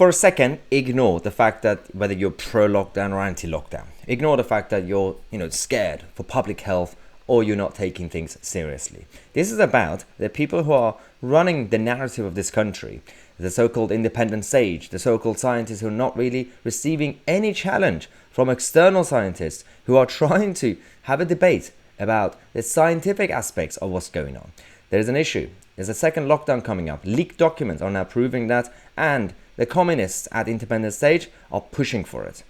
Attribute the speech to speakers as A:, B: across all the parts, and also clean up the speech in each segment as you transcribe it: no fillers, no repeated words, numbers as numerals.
A: for a second, ignore the fact that whether you're pro-lockdown or anti-lockdown. Ignore the fact that you're, scared for public health or you're not taking things seriously. This is about the people who are running the narrative of this country, the so-called independent sage, the so-called scientists who are not really receiving any challenge from external scientists who are trying to have a debate about the scientific aspects of what's going on. There is an issue. There's a second lockdown coming up. Leaked documents are now proving that, and the communists at independent stage are pushing for it.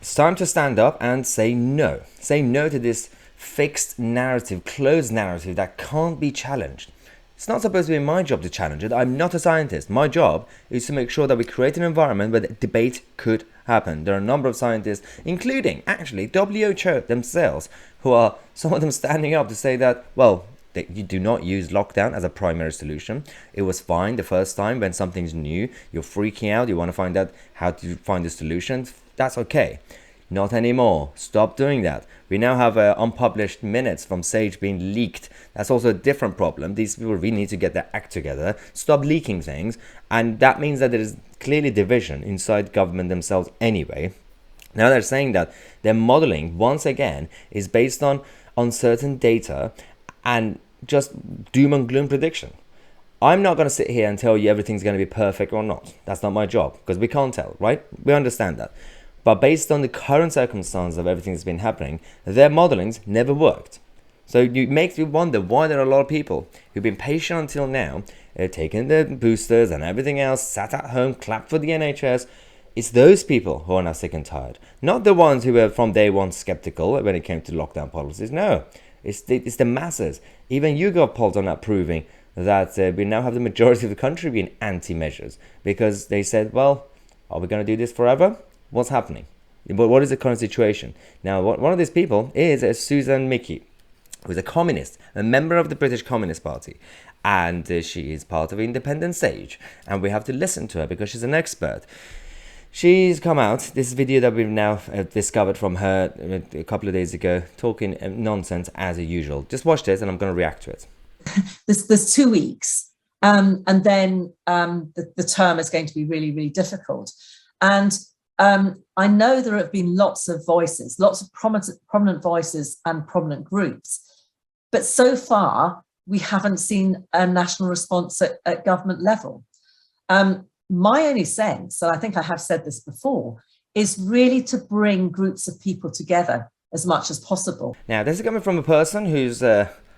A: It's time to stand up and say no. Say no to this fixed narrative, closed narrative that can't be challenged. It's not supposed to be my job to challenge it. I'm not a scientist. My job is to make sure that we create an environment where the debate could happen. There are a number of scientists, including actually WHO themselves, who are some of them standing up to say that, well, you do not use lockdown as a primary solution. It was fine the first time when something's new. You're freaking out. You want to find out how to find the solutions. That's okay. Not anymore. Stop doing that. We now have unpublished minutes from Sage being leaked. That's also a different problem. These people really need to get their act together. Stop leaking things. And that means that there is clearly division inside government themselves anyway. Now they're saying that their modeling, once again, is based on uncertain data and just doom and gloom prediction. I'm not going to sit here and tell you everything's going to be perfect or not. That's not my job, because we can't tell, right? We understand that. But based on the current circumstance of everything that's been happening, their modelings never worked. So it makes me wonder why there are a lot of people who've been patient until now, taken the boosters and everything else, sat at home, clapped for the NHS. It's those people who are now sick and tired. Not the ones who were from day one skeptical when it came to lockdown policies. No, it's the masses. Even YouGov polls are now proving that we now have the majority of the country being anti-measures because they said, well, are we going to do this forever? What's happening? But what is the current situation? Now, one of these people is Susan Mickey, who's a communist, a member of the British Communist Party. And she is part of Independent Sage. And we have to listen to her because she's an expert. She's come out, this video that we've now discovered from her a couple of days ago, talking nonsense as usual. Just watch this and I'm going to react to it.
B: There's 2 weeks. And then the term is going to be really, really difficult. And I know there have been lots of voices, lots of prominent voices and prominent groups, but so far we haven't seen a national response at government level. My only sense, and I think I have said this before, is really to bring groups of people together as much as possible.
A: Now, this is coming from a person who's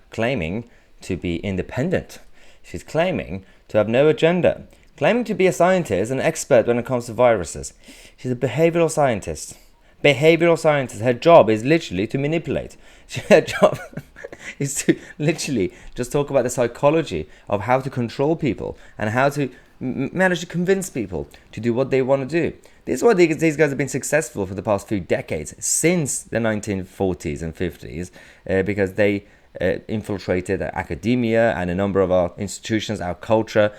A: claiming to be independent. She's claiming to have no agenda. Claiming to be a scientist, an expert when it comes to viruses. She's a behavioral scientist. Behavioral scientist. Her job is literally to manipulate. Her job is to literally just talk about the psychology of how to control people and how to manage to convince people to do what they want to do. This is why these guys have been successful for the past few decades, since the 1940s and 50s, because they infiltrated academia and a number of our institutions, our culture.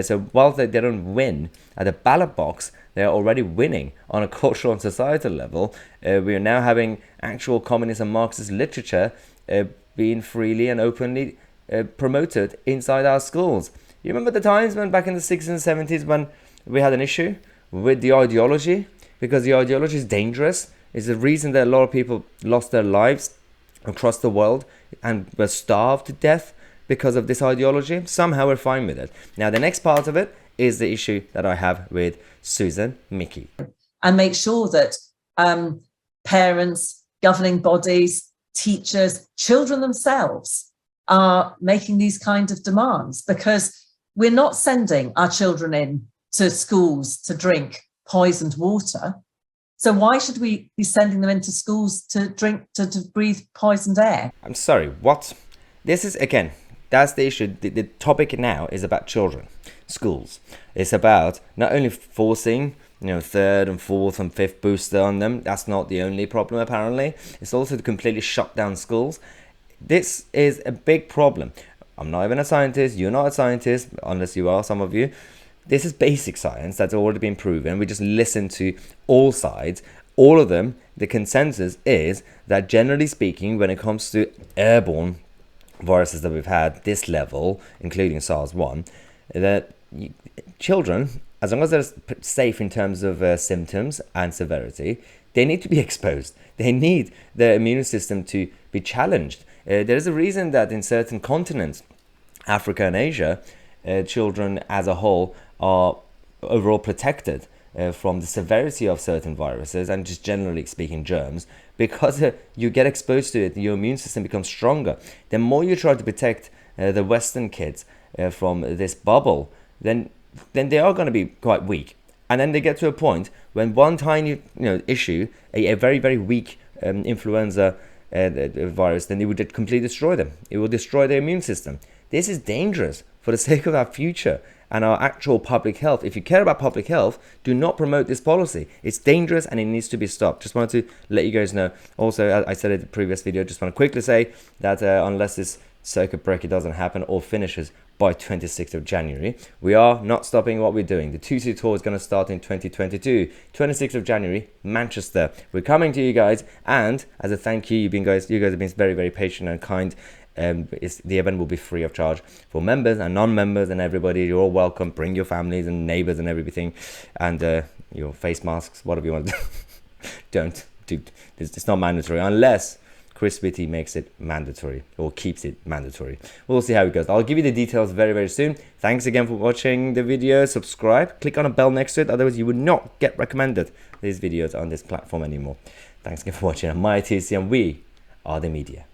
A: So while they don't win at the ballot box, they're already winning on a cultural and societal level. We are now having actual communist and Marxist literature being freely and openly promoted inside our schools. You remember the times when back in the 60s and 70s when we had an issue with the ideology? Because the ideology is dangerous. It's the reason that a lot of people lost their lives across the world and were starved to death because of this ideology. Somehow we're fine with it. Now, the next part of it is the issue that I have with Susan Mickey.
B: And make sure that parents, governing bodies, teachers, children themselves are making these kind of demands, because we're not sending our children in to schools to drink poisoned water. So why should we be sending them into schools to breathe poisoned air?
A: I'm sorry, what? This is, again, that's the issue. The topic now is about children, schools. It's about not only forcing, third and fourth and fifth booster on them. That's not the only problem, apparently. It's also to completely shut down schools. This is a big problem. I'm not even a scientist. You're not a scientist, unless you are, some of you. This is basic science that's already been proven. We just listen to all sides. All of them, the consensus is that generally speaking, when it comes to airborne viruses that we've had this level, including SARS-1, that children, as long as they're safe in terms of symptoms and severity, they need to be exposed. They need their immune system to be challenged. There is a reason that in certain continents, Africa and Asia, children as a whole are overall protected from the severity of certain viruses and just generally speaking germs, because you get exposed to it, your immune system becomes stronger. The more you try to protect the Western kids from this bubble, then they are going to be quite weak. And then they get to a point when one tiny issue, a very, very weak influenza virus, then it would completely destroy them. It will destroy their immune system. This is dangerous for the sake of our future and our actual public health. If you care about public health, do not promote this policy. It's dangerous and it needs to be stopped. Just wanted to let you guys know. Also, I said in the previous video, just want to quickly say that unless this circuit breaker doesn't happen or finishes by 26th of January, we are not stopping what we're doing. The Tousi tour is going to start in 2022. 26th of January, Manchester. We're coming to you guys, and as a thank you, you guys have been very, very patient and kind. The event will be free of charge for members and non-members and everybody. You're all welcome. Bring your families and neighbors and everything, and your face masks, whatever you want to do. Don't do. It's not mandatory unless Chris Whitty makes it mandatory or keeps it mandatory. We'll see how it goes. I'll give you the details very, very soon. Thanks again for watching the video. Subscribe, click on a bell next to it, otherwise you would not get recommended these videos on this platform anymore. Thanks again for watching. I'm Tousi and we are the media.